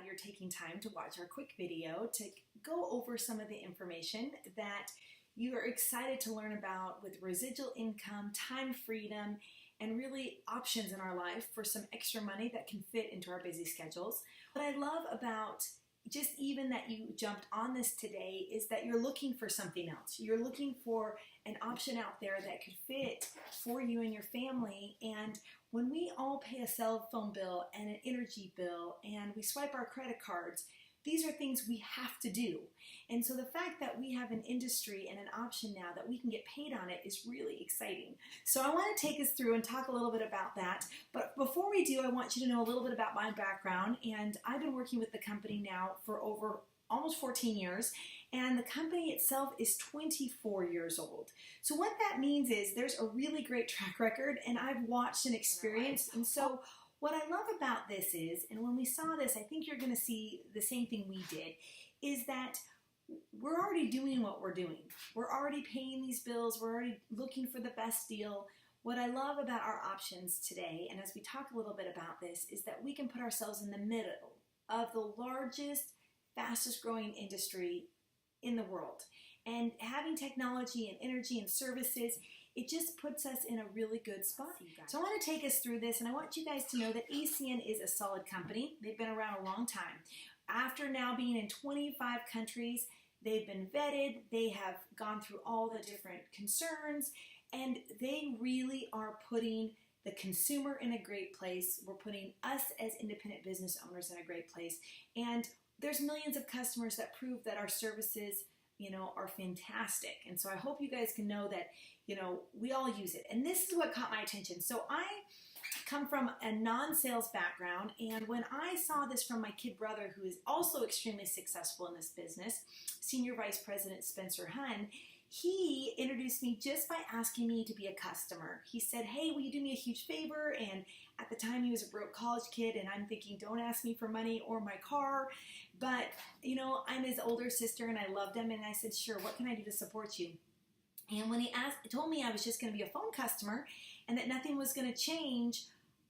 glad you're taking time to watch our quick video to go over some of the information that you are excited to learn about with residual income, time freedom, and really options in our life for some extra money that can fit into our busy schedules. What I love about just even that you jumped on this today is that you're looking for something else. You're looking for an option out there that could fit for you and your family. And when we all pay a cell phone bill and an energy bill and we swipe our credit cards, these are things we have to do. And so the fact that we have an industry and an option now that we can get paid on it is really exciting. So I want to take us through and talk a little bit about that. But before we do, I want you to know a little bit about my background. And I've been working with the company now for over almost 14 years. And the company itself is 24 years old. So what that means is there's a really great track record and I've watched and experienced. And so what I love about this is, and when we saw this, I think you're going to see the same thing we did, is that we're already doing what we're doing. We're already paying these bills. We're already looking for the best deal. What I love about our options today, and as we talk a little bit about this, is that we can put ourselves in the middle of the largest, fastest growing industry in the world. And having technology and energy and services, it just puts us in a really good spot. So I want to take us through this, and I want you guys to know that ACN is a solid company. They've been around a long time. After now being in 25 countries, they've been vetted, they have gone through all the different concerns, and they really are putting the consumer in a great place. We're putting us as independent business owners in a great place. And there's millions of customers that prove that our services are fantastic. And so I hope you guys can know that, we all use it. And this is what caught my attention. So I come from a non-sales background. And when I saw this from my kid brother, who is also extremely successful in this business, Senior Vice President Spencer Hunn, he introduced me just by asking me to be a customer. He said, hey, will you do me a huge favor? And at the time he was a broke college kid, and I'm thinking, don't ask me for money or my car. But, I'm his older sister and I loved him. And I said, sure, what can I do to support you? And when he told me I was just going to be a phone customer and that nothing was going to change,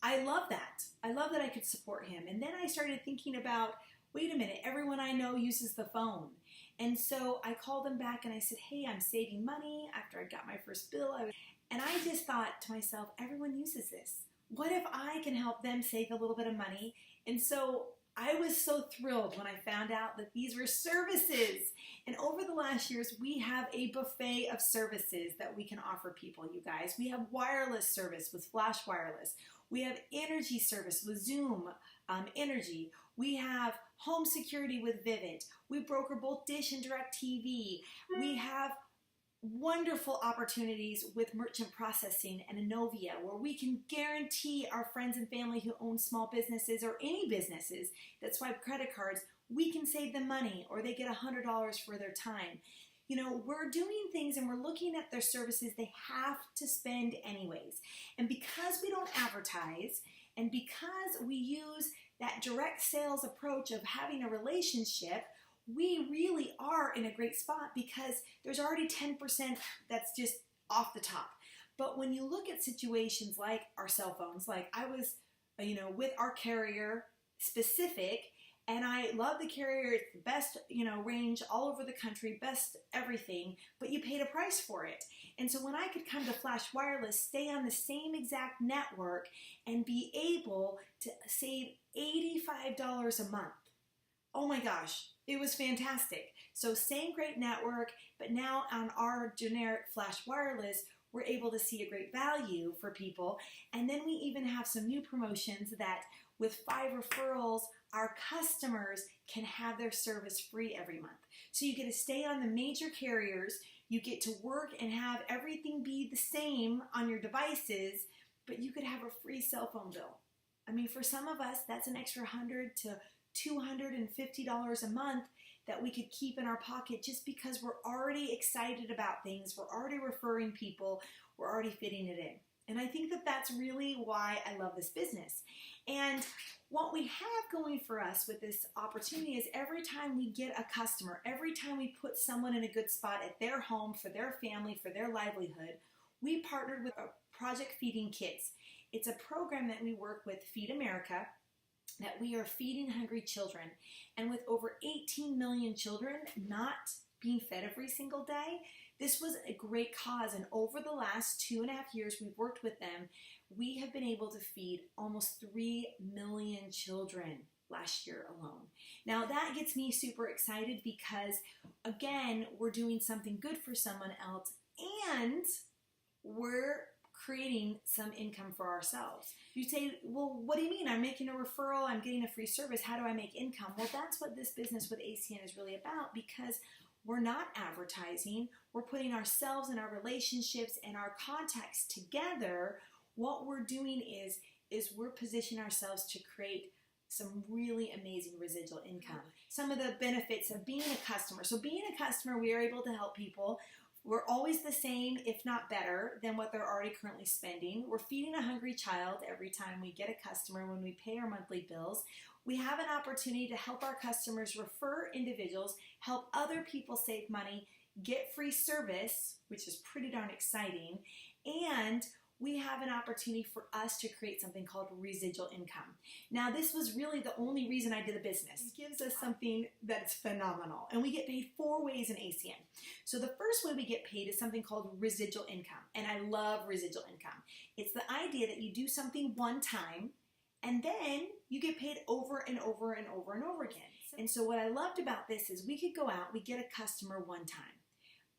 I love that. I love that I could support him. And then I started thinking about, wait a minute, everyone I know uses the phone. And so I called him back and I said, hey, I'm saving money after I got my first bill. And I just thought to myself, everyone uses this. What if I can help them save a little bit of money? And so I was so thrilled when I found out that these were services. And over the last years, we have a buffet of services that we can offer people, you guys. We have wireless service with Flash Wireless. We have energy service with Zoom Energy. We have home security with Vivint. We broker both Dish and DirecTV. We have wonderful opportunities with merchant processing and Innovia, where we can guarantee our friends and family who own small businesses or any businesses that swipe credit cards, we can save them money or they get $100 for their time. We're doing things and we're looking at their services they have to spend anyways. And because we don't advertise and because we use that direct sales approach of having a relationship, we really are in a great spot because there's already 10% that's just off the top. But when you look at situations like our cell phones, like I was, with our carrier specific, and I love the carrier, it's the best, range all over the country, best everything, but you paid a price for it. And so when I could come to Flash Wireless, stay on the same exact network and be able to save $85 a month. Oh my gosh, it was fantastic. So same great network, but now on our generic Flash Wireless, we're able to see a great value for people. And then we even have some new promotions that with 5 referrals, our customers can have their service free every month. So you get to stay on the major carriers, you get to work and have everything be the same on your devices, but you could have a free cell phone bill. I mean, for some of us, that's an extra $100 to $250 a month that we could keep in our pocket just because we're already excited about things, we're already referring people, we're already fitting it in. And I think that that's really why I love this business. And what we have going for us with this opportunity is every time we get a customer, every time we put someone in a good spot at their home, for their family, for their livelihood, we partnered with Project Feeding Kids. It's a program that we work with Feed America. that we are feeding hungry children. And with over 18 million children not being fed every single day, this was a great cause. And over the last 2.5 years we've worked with them, we have been able to feed almost 3 million children last year alone. Now that gets me super excited because, again, we're doing something good for someone else and we're creating some income for ourselves. You say, well, what do you mean? I'm making a referral, I'm getting a free service, how do I make income? Well, that's what this business with ACN is really about, because we're not advertising, we're putting ourselves and our relationships and our contacts together. What we're doing is we're positioning ourselves to create some really amazing residual income. Some of the benefits of being a customer. So being a customer, we are able to help people. We're always the same, if not better, than what they're already currently spending. We're feeding a hungry child every time we get a customer when we pay our monthly bills. We have an opportunity to help our customers refer individuals, help other people save money, get free service, which is pretty darn exciting, and we have an opportunity for us to create something called residual income. Now, this was really the only reason I did the business. It gives us something that's phenomenal, and we get paid 4 ways in ACN. So the first way we get paid is something called residual income, and I love residual income. It's the idea that you do something one time, and then you get paid over and over and over and over again. And so what I loved about this is we could go out, we get a customer one time,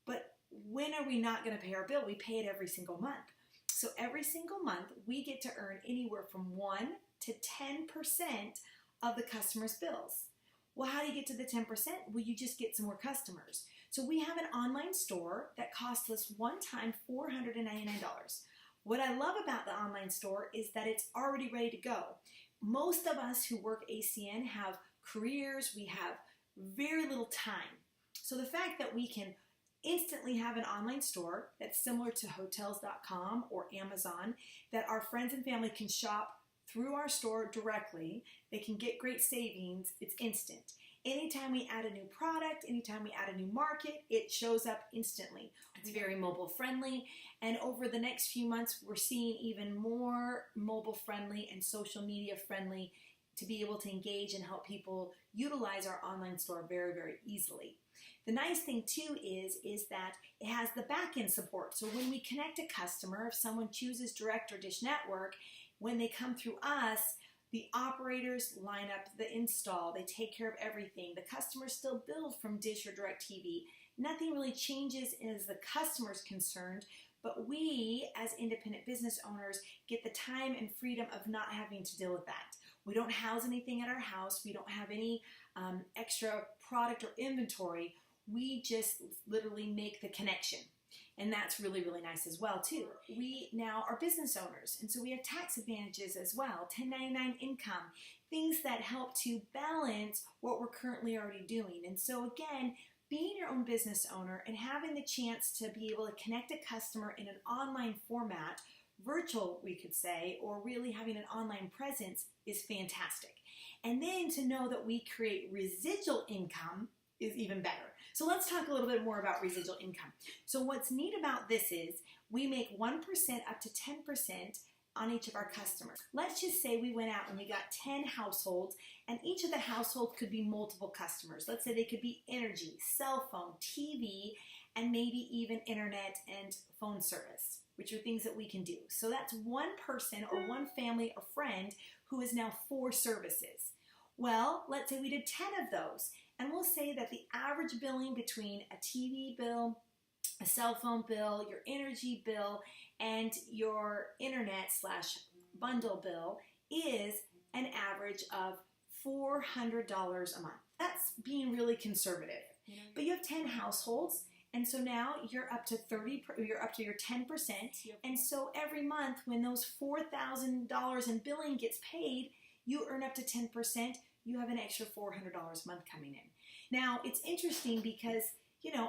but when are we not going to pay our bill? We pay it every single month. So every single month, we get to earn anywhere from 1 to 10% of the customer's bills. Well, how do you get to the 10%? Well, you just get some more customers. So we have an online store that costs us one time $499. What I love about the online store is that it's already ready to go. Most of us who work ACN have careers, we have very little time. So the fact that we can instantly have an online store that's similar to hotels.com or Amazon, that our friends and family can shop through our store directly, they can get great savings, it's instant. Anytime we add a new product, anytime we add a new market, it shows up instantly. It's very mobile friendly, and over the next few months we're seeing even more mobile friendly and social media friendly to be able to engage and help people utilize our online store very, very easily. The nice thing too is that it has the back-end support. So when we connect a customer, if someone chooses Direct or Dish Network, when they come through us, the operators line up the install, they take care of everything. The customers still billed from Dish or Direct TV. Nothing really changes as the customer's concerned, but we as independent business owners get the time and freedom of not having to deal with that. We don't house anything at our house. We don't have any extra product or inventory. We just literally make the connection. And that's really, really nice as well too. We now are business owners, and so we have tax advantages as well, 1099 income, things that help to balance what we're currently already doing. And so again, being your own business owner and having the chance to be able to connect a customer in an online format, virtual we could say, or really having an online presence is fantastic. And then to know that we create residual income is even better. So let's talk a little bit more about residual income. So what's neat about this is we make 1% up to 10% on each of our customers. Let's just say we went out and we got 10 households, and each of the households could be multiple customers. Let's say they could be energy, cell phone, TV, and maybe even internet and phone service, which are things that we can do. So that's one person or one family or friend who is now 4 services. Well, let's say we did 10 of those, and we'll say that the average billing between a TV bill, a cell phone bill, your energy bill, and your internet / bundle bill is an average of $400 a month. That's being really conservative. But you have 10 households, and so now you're up to your 10%. And so every month when those $4,000 in billing gets paid, you earn up to 10%. You have an extra $400 a month coming in. Now, it's interesting because,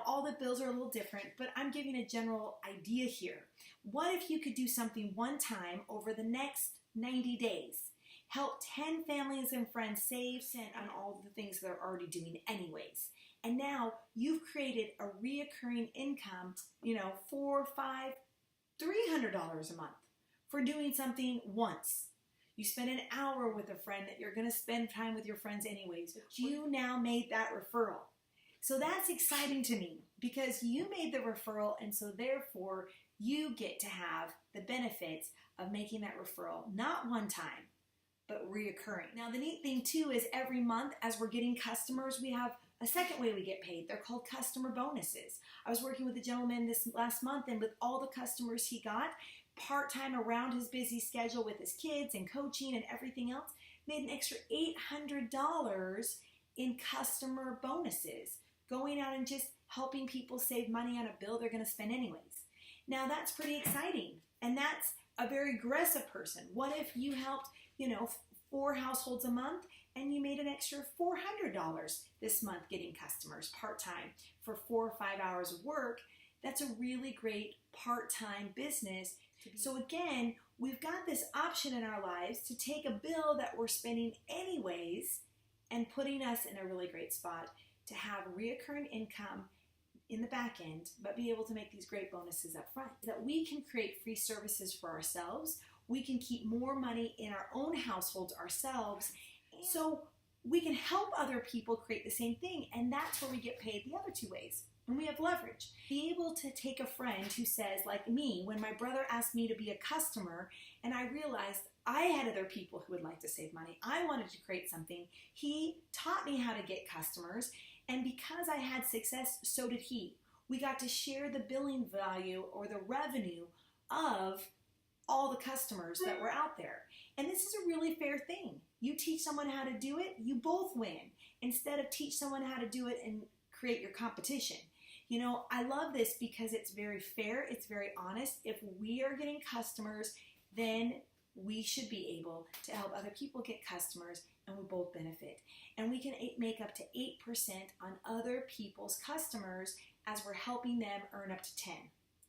all the bills are a little different, but I'm giving a general idea here. What if you could do something one time over the next 90 days? Help 10 families and friends save on all the things they're already doing anyways. And now you've created a reoccurring income, $400, $500, $300 a month for doing something once. You spend an hour with a friend that you're going to spend time with your friends anyways. But you now made that referral. So that's exciting to me because you made the referral, and so therefore you get to have the benefits of making that referral, not one time, but reoccurring. Now the neat thing too is every month as we're getting customers, we have a second way we get paid. They're called customer bonuses. I was working with a gentleman this last month, and with all the customers he got, part-time around his busy schedule with his kids and coaching and everything else, made an extra $800 in customer bonuses, going out and just helping people save money on a bill they're going to spend anyways. Now that's pretty exciting, and that's a very aggressive person. What if you helped, 4 households a month and you made an extra $400 this month getting customers part-time for 4 or 5 hours of work? That's a really great part-time business. So again, we've got this option in our lives to take a bill that we're spending anyways and putting us in a really great spot to have reoccurring income in the back end, but be able to make these great bonuses up front. That we can create free services for ourselves. We can keep more money in our own households ourselves. So we can help other people create the same thing, and that's where we get paid the other 2 ways. And we have leverage. Be able to take a friend who says, like me, when my brother asked me to be a customer and I realized I had other people who would like to save money, I wanted to create something. He taught me how to get customers, and because I had success, so did he. We got to share the billing value or the revenue of all the customers that were out there. And this is a really fair thing. You teach someone how to do it, you both win, instead of teach someone how to do it and create your competition. I love this because it's very fair, it's very honest. If we are getting customers, then we should be able to help other people get customers, and we both benefit. And we can make up to 8% on other people's customers as we're helping them earn up to 10.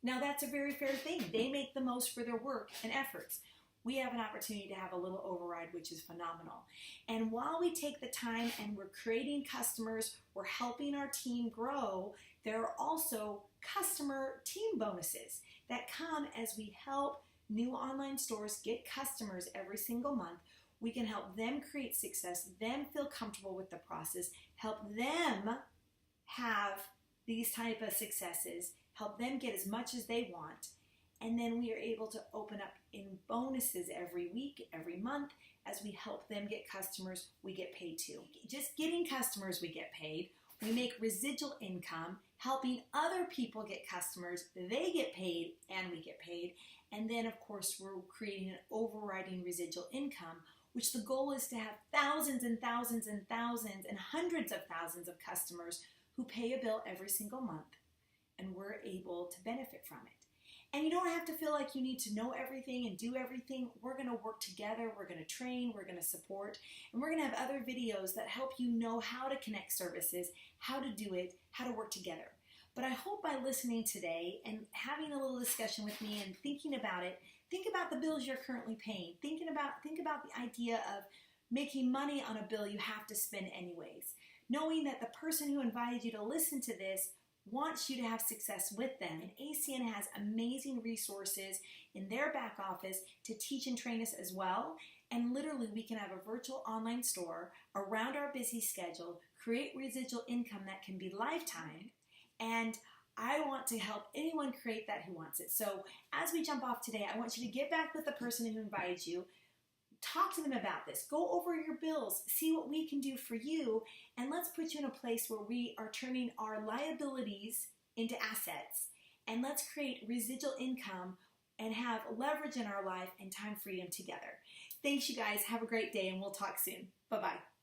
Now that's a very fair thing. They make the most for their work and efforts. We have an opportunity to have a little override, which is phenomenal. And while we take the time and we're creating customers, we're helping our team grow, there are also customer team bonuses that come as we help new online stores get customers every single month. We can help them create success, them feel comfortable with the process, help them have these type of successes, help them get as much as they want, and then we are able to open up in bonuses every week, every month. As we help them get customers, we get paid too. Just getting customers, we get paid. We make residual income, helping other people get customers, they get paid, and we get paid. And then, of course, we're creating an overriding residual income, which the goal is to have thousands and thousands and thousands and hundreds of thousands of customers who pay a bill every single month, and we're able to benefit from it. And you don't have to feel like you need to know everything and do everything. We're going to work together, we're going to train, we're going to support, and we're going to have other videos that help you know how to connect services, how to do it, how to work together. But I hope by listening today and having a little discussion with me and thinking about it, think about the bills you're currently paying. Think about the idea of making money on a bill you have to spend anyways. Knowing that the person who invited you to listen to this wants you to have success with them. And ACN has amazing resources in their back office to teach and train us as well. And literally we can have a virtual online store around our busy schedule, create residual income that can be lifetime. And I want to help anyone create that who wants it. So as we jump off today, I want you to get back with the person who invited you. Talk to them about this. Go over your bills. See what we can do for you. And let's put you in a place where we are turning our liabilities into assets. And let's create residual income and have leverage in our life and time freedom together. Thanks, you guys. Have a great day, and we'll talk soon. Bye-bye.